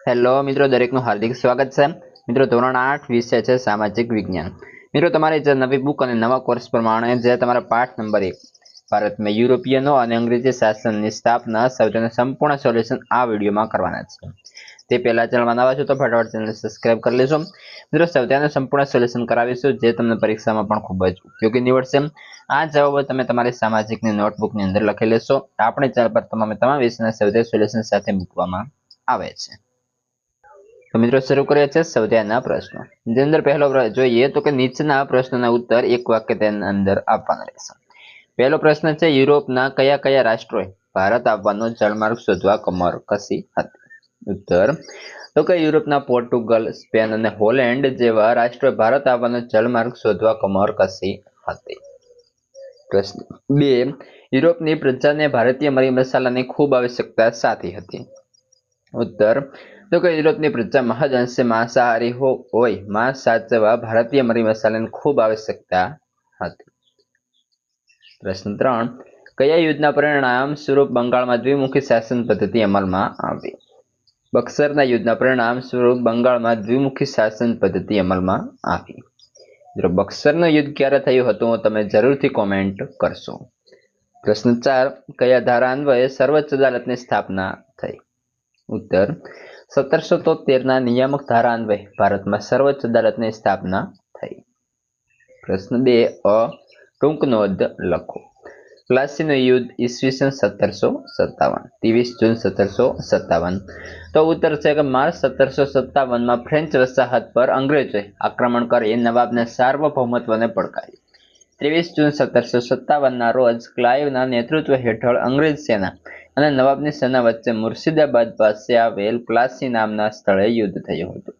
Hello મિત્રો, દરેકનું હાર્દિક સ્વાગત છે. મિત્રો, ધોરણ 8 વિષય છે સામાજિક વિજ્ઞાન. મિત્રો, તમારી જે નવી બુક અને નવા કોર્સ પ્રમાણે જે તમારા પાઠ નંબર 1 ભારતમાં યુરોપિયનો અને અંગ્રેજી શાસનની સ્થાપના સૌથી સંપૂર્ણ સોલ્યુશન આ વિડીયોમાં કરવાના છે. તે પહેલા ચેનલમાં નવા છો તો ફટાફટ ચેનલ સબસ્ક્રાઇબ કરી લેજો. મિત્રો, સૌથી સંપૂર્ણ સોલ્યુશન કરાવીશું જે તમને પરીક્ષામાં પણ ખૂબ જ ઉપયોગી નીવડશે. આ જવાબો તમે તમારી સામાજિકની નોટબુકની અંદર લખી લેશો. આપણી ચેનલ પર તમામ વિષયના સૌથી સોલ્યુશન સાથે મૂકવામાં આવે છે. તો મિત્રો, શરૂ કરીએ છીએ સ્વાધ્યાયના પ્રશ્નો. જેની અંદર પહેલો જોઈએ તો કે નીચેના પ્રશ્નના ઉત્તર એક વાક્ય તેની અંદર આપવાના રહેશે. પહેલો પ્રશ્ન છે, યુરોપના કયા કયા રાષ્ટ્રોએ ભારત આવવાનો જળમાર્ગ શોધવા કમર કસી હતી? ઉત્તર તો કે યુરોપના પોર્ટુગલ, સ્પેન અને હોલેન્ડ જેવા રાષ્ટ્રોએ ભારત આવવાનો જળમાર્ગ શોધવા કમર કસી હતી. પ્રશ્ન 2, યુરોપની પ્રજાને ભારતીય મરી મસાલાની ખૂબ આવશ્યકતા શાથી હતી? ઉત્તર તો કે યુરોપની પ્રજા મહદઅંશે માંસાહારી હોય માંસ સાચવવા ભારતીય મરી મસાલાની ખૂબ આવશ્યકતા હતી. પ્રશ્ન 3, કયા યુદ્ધના પરિણામ સ્વરૂપ બંગાળમાં દ્વિમુખી શાસન પદ્ધતિ અમલમાં આવી? બક્સરના યુદ્ધના પરિણામ સ્વરૂપ બંગાળમાં દ્વિમુખી શાસન પદ્ધતિ અમલમાં આવી. બક્સરનું યુદ્ધ ક્યારે થયું હતું તમે જરૂરથી કોમેન્ટ કરશો. પ્રશ્ન 4, કયા ધારા અન્વયે સર્વોચ્ચ અદાલતની સ્થાપના થઈ? ઉત્તર 1773ના નિયામક ધારા અન્વયે ભારતમાં સર્વોચ્ચ અદાલતની સ્થાપના થઈ. પ્રશ્ન 2, ટૂંક નોંધ લખો. પ્લાસીનું યુદ્ધ ઈસવીસન 1757, 23 જૂન 1757. તો ઉત્તર છે કે માર્ચ 1757માં ફ્રેન્ચ વસાહત પર અંગ્રેજોએ આક્રમણ કરી નવાબના સાર્વભૌમત્વને પડકાર્યું. 23 જૂન 1757ના રોજ ક્લાઇવના નેતૃત્વ હેઠળ અંગ્રેજ સેના અને નવાબની સેના વચ્ચે મુર્શિદાબાદ પાસે આવેલ પ્લાસી નામના સ્થળે યુદ્ધ થયું હતું.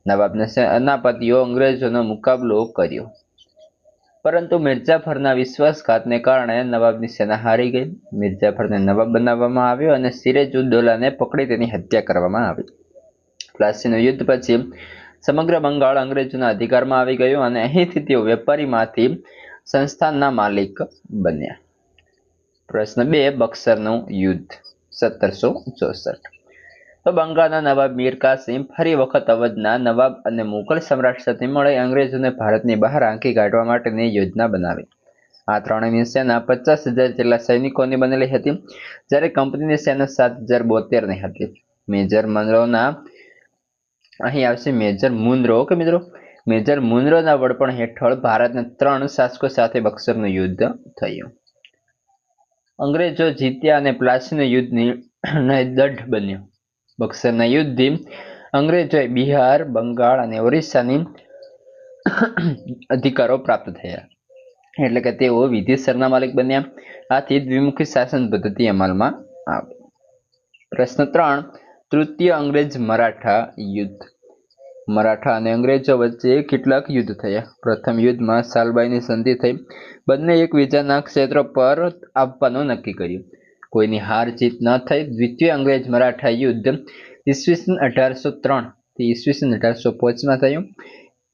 નવાબના સેનાપતિઓ અંગ્રેજોનો મુકાબલો કર્યો, પરંતુ મિર્જાફરના વિશ્વાસઘાતને કારણે નવાબની સેના હારી ગઈ. મિર્જાફરને નવાબ બનાવવામાં આવ્યો અને સિરેજુદ્દૌલાને પકડી તેની હત્યા કરવામાં આવી. પ્લાસીનું યુદ્ધ પછી સમગ્ર બંગાળ અંગ્રેજોના અધિકારમાં આવી ગયું અને અહીંથી તેઓ વેપારીમાંથી સંસ્થાનના માલિક બન્યા. પ્રશ્ન 2, બક્સરનું યુદ્ધ 1764. તો બંગાળના નવાબ મીર કાસિમ ફરી વખત અવધના નવાબ અને મુઘલ સમ્રાટ સાથે મળી અંગ્રેજોને ભારતની બહાર હાંકી કાઢવા માટેની યોજના બનાવી. આ ત્રણેયની સેના 50,000 જેટલા સૈનિકોની બનેલી હતી, જ્યારે કંપનીની સેના 7,072ની હતી. મેજર મનરોના અહીં આવશે મેજર મુનરો કે મિત્રો મેજર મુનરોના વડપણ હેઠળ ભારતના 3 શાસકો સાથે બક્સરનું યુદ્ધ થયું. અંગ્રેજો જીત્યા અને પ્લાસીનું યુદ્ધ નિર્દઢ બન્યું. બક્સરના યુદ્ધથી અંગ્રેજોએ બિહાર, બંગાળ અને ઓરિસ્સાની અધિકારો પ્રાપ્ત થયા, એટલે કે તેઓ વિધિસરના માલિક બન્યા. આથી દ્વિમુખી શાસન પદ્ધતિ અમલમાં આવી. પ્રશ્ન 3, તૃતીય અંગ્રેજ મરાઠા યુદ્ધ. મરાઠા અને અંગ્રેજો વચ્ચે કેટલાક યુદ્ધ થયા. પ્રથમ યુદ્ધમાં સાલબાઈની સંધિ થઈ. બંને એકબીજાના ક્ષેત્રો પર આપવાનું નક્કી કર્યું. કોઈની હાર જીત ન થઈ. દ્વિતીય અંગ્રેજ મરાઠા યુદ્ધ ઈસવીસન 1803 થી ઈસવીસન 1805માં થયું.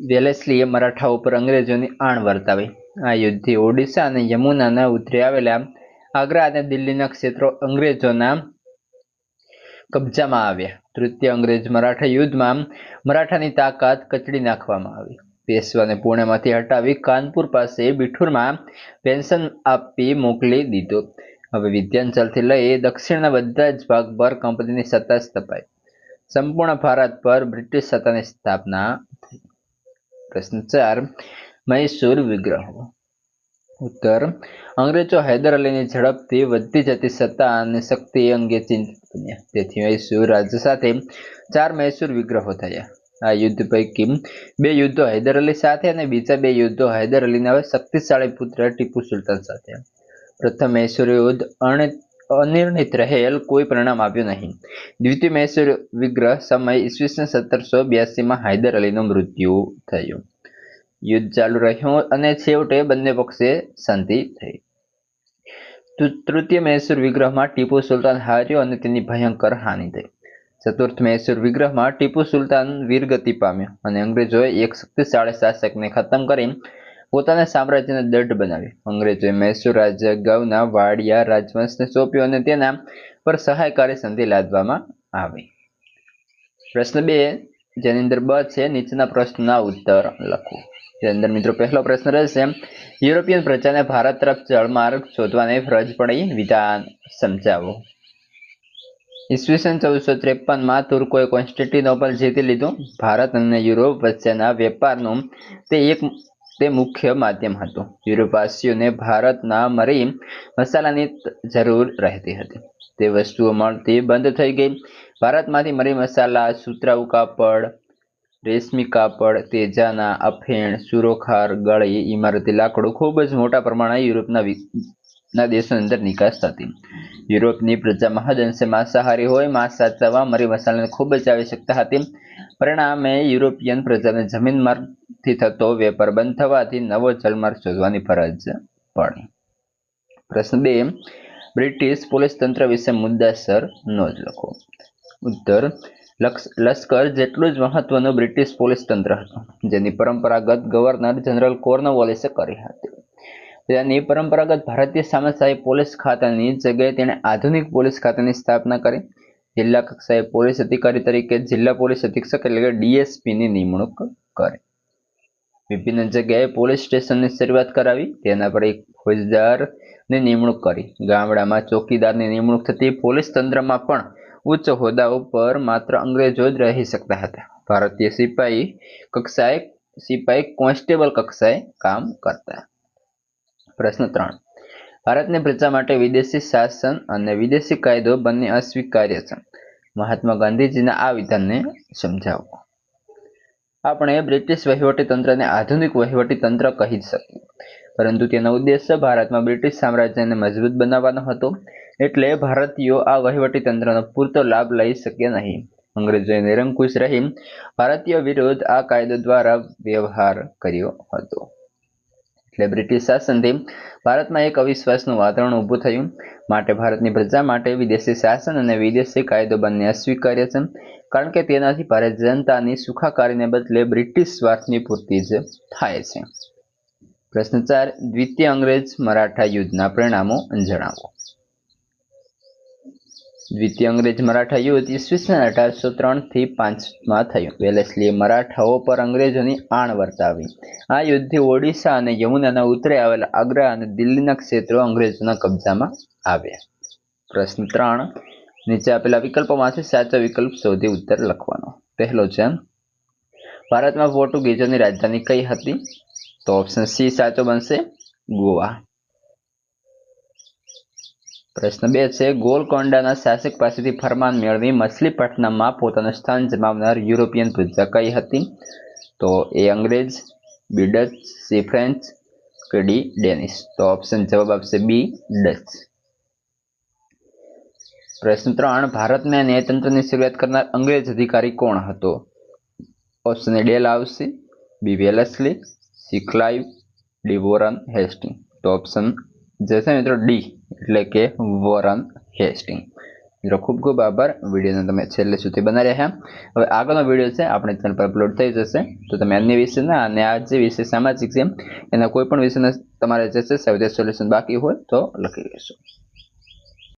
વેલેસ્લીએ મરાઠાઓ પર અંગ્રેજોની આણ વર્તાવી. આ યુદ્ધથી ઓડિશા અને યમુનાના ઉત્તરે આવેલા આગ્રા અને દિલ્હીના ક્ષેત્રો અંગ્રેજોના કબજામાં આવ્યા. તૃતીય અંગ્રેજ મરાઠા યુદ્ધમાં મરાઠાની તાકાત કચડી નાખવામાં આવી. પેશવાને પુણેમાંથી હટાવી કાનપુર પાસે બિઠુરમાં પેન્શન આપી મોકલી દીધો. હવે વિધ્યાંચલથી લઈ દક્ષિણના બધા જ ભાગ પર કંપનીની સત્તા સ્થપાઈ. સંપૂર્ણ ભારત પર બ્રિટિશ સત્તાની સ્થાપના થઈ. પ્રશ્ન 4, મૈસૂર વિગ્રહો. ઉત્તર, અંગ્રેજો હૈદર અલીની ઝડપથી વધતી જતી સત્તા અને શક્તિ અંગે ચિંતિત બન્યા. તેથી મૈસૂર રાજ્ય સાથે 4 મૈસૂર વિગ્રહો થયા. આ યુદ્ધ પૈકી 2 યુદ્ધો હૈદર અલી સાથે અને બીજા 2 યુદ્ધો હૈદર અલીના શક્તિશાળી પુત્ર ટીપુ સુલતાન સાથે. પ્રથમ મૈસૂર યુદ્ધ અનિર્ણિત રહેલ, કોઈ પરિણામ આવ્યું નહીં. દ્વિતીય મૈસૂર વિગ્રહ સમય ઈસવીસન 1782માં હૈદર અલીનું મૃત્યુ થયું. યુદ્ધ ચાલુ રહ્યું અને છેવટે બંને પક્ષે શાંતિ થઈ. તૃતીય મૈસૂર વિગ્રહમાં ટીપુ સુલતાન હાર્યો અને તેની ભયંકર હાનિ થઈ. ચતુર્થ મૈસૂર વિગ્રહમાં ટીપુ સુલતાન વીરગતિ પામ્યો અને અંગ્રેજોએ એક શક્તિશાળી શાસકને ખતમ કરી પોતાના સામ્રાજ્યને દઢ બનાવ્યું. અંગ્રેજોએ મૈસૂર રાજ્ય અગાઉના વાડિયા રાજવંશને સોંપ્યું અને તેના પર સહાયકારી સંધિ લાદવામાં આવી. પ્રશ્ન 2 જેની અંદર બ છે નીચેના પ્રશ્નના ઉત્તર લખો। જેની અંદર મિત્રો પહેલો પ્રશ્ન રહેશે યુરોપિયન પ્રજાને ભારત તરફ જળમાર્ગ શોધવાની ફરજ પડી, વિધાન સમજાવો। ઈસવીસન 1453માં તુર્કોએ કોન્સ્ટેન્ટિનોપલ જીતી લીધું। ભારત અને યુરોપ વચ્ચેના વેપારનું તે મુખ્ય માધ્યમ હતું। યુરોપવાસીઓને ભારતના મરી મસાલાની જરૂર રહેતી હતી, તે વસ્તુઓ મળતી બંધ થઈ ગઈ। ભારતમાંથી મરી મસાલા, સુતરાઉ કાપડ, રેશમી કાપડ, તેજાના, અફીણ, સુરોખાર, ગળી, ઇમારતી લાકડું ખૂબ જ મોટા પ્રમાણે યુરોપના દેશોની અંદર નિકાસ થતી। યુરોપની પ્રજા મહદઅંશે માંસાહારી હોય, માંસ સાચવવા મરી મસાલાની ખૂબ જ આવશ્યકતા હતી। પરિણામે યુરોપિયન પ્રજાને જમીન માર્ગથી થતો વેપાર બંધ થવાથી નવો જલમાર્ગ શોધવાની ફરજ પડી। પ્રશ્ન 2 બ્રિટિશ પોલીસ તંત્ર વિશે મુદ્દાસર નોંધ લખો। ઉત્તર લશ્કર જેટલું જ મહત્વનું બ્રિટિશ પોલીસ તંત્ર હતું, જેની પરંપરાગત ગવર્નર જનરલ કોર્નવોલિસે કરી હતી। તેની પરંપરાગત ભારતીય સામંતશાહી પોલીસ ખાતાની જગ્યાએ તેણે આધુનિક પોલીસ ખાતાની સ્થાપના કરી। જિલ્લા કક્ષાએ પોલીસ અધિકારી તરીકે જિલ્લા પોલીસ અધિક્ષક એટલે કે ડીએસપીની નિમણૂક કરી। વિભિન્ન જગ્યાએ પોલીસ સ્ટેશનની શરૂઆત કરાવી, તેના પર એક ફોજદારની નિમણૂક કરી। ગામડામાં ચોકીદારની નિમણૂક થતી। પોલીસ તંત્રમાં પણ ઉચ્ચ હોદ્દાઓ પર માત્ર અંગ્રેજો જ રહી શકતા હતા। ભારતીય સિપાઈ કોન્સ્ટેબલ કક્ષાએ કામ કરતા। પ્રશ્ન 3 ભારતની પ્રજા માટે વિદેશી શાસન અને વિદેશી કાયદો બંને અસ્વીકાર્ય છે। મહાત્મા ગાંધીજીના આ વિધાનને સમજાવો। આપણે બ્રિટિશ વહીવટી તંત્રને આધુનિક વહીવટી તંત્ર કહી શકીએ, પરંતુ તેનો ઉદ્દેશ્ય ભારતમાં બ્રિટિશ સામ્રાજ્યને મજબૂત બનાવવાનો હતો, એટલે ભારતીયો આ વહીવટી તંત્રનો પૂરતો લાભ લઈ શક્યા નહીં। અંગ્રેજોએ નિરંકુશ રહી ભારતીયો વિરુદ્ધ આ કાયદો દ્વારા વ્યવહાર કર્યો હતો, એટલે બ્રિટિશ શાસનથી ભારતમાં એક અવિશ્વાસનું વાતાવરણ ઊભું થયું। માટે ભારતની પ્રજા માટે વિદેશી શાસન અને વિદેશી કાયદો બંને અસ્વીકાર્ય છે, કારણ કે તેનાથી ભારત જનતાની સુખાકારીને બદલે બ્રિટિશ સ્વાર્થની પૂર્તિ જ થાય છે। પ્રશ્ન 4 દ્વિતીય અંગ્રેજ મરાઠા યુદ્ધના પરિણામો જણાવો। દ્વિતીય અંગ્રેજ મરાઠા યુદ્ધ ઈસવીસન 1803 થી 5માં થયું। વેલેસ્લીએ મરાઠાઓ પર અંગ્રેજોની આણ વર્તાવી। આ યુદ્ધથી ઓડિશા અને યમુનાના ઉત્તરે આવેલા આગ્રા અને દિલ્હીના ક્ષેત્રો અંગ્રેજોના કબજામાં આવ્યા। પ્રશ્ન 3 નીચે આપેલા વિકલ્પોમાંથી સાચો વિકલ્પ શોધી ઉત્તર લખવાનો। પહેલો છે ભારતમાં પોર્ટુગીઝોની રાજધાની કઈ હતી? તો ઓપ્શન સી સાચો બનશે, ગોવા। પ્રશ્ન 2 છે ગોલકોંડાના શાસક પાસેથી ફરમાન મેળવી મછલીપટ્ટનમમાં પોતાનું સ્થાન જમાવનાર યુરોપિયન પ્રજા કઈ હતી? તો એ અંગ્રેજ, બી ડચ, સી ફ્રેન્ચ કે ડી ડેનિશ? તો ઓપ્શન જવાબ આપશે બી ડચ। પ્રશ્ન 3 ભારતમાં ન્યાયતંત્રની શરૂઆત કરનાર અંગ્રેજ અધિકારી કોણ હતો? Option A Dalhousie, B Wellesley, C Clive, D Warren Hastings? તો ઓપ્શન જે છે મિત્રો ડી એટલે કે વોરન હેસ્ટિંગ। મિત્રો ખૂબ ખૂબ આભાર, વિડીયોને તમે છેલ્લે સુધી બનાવી રહ્યા। હવે આગળનો વિડીયો છે આપણે ચેનલ પર અપલોડ થઈ જશે, તો તમે અન્ય વિષયના અને આ જે વિષય સામાજિક છે એના કોઈ પણ વિષયના તમારે જે છે સોલ્યુશન બાકી હોય તો લખી લેશો।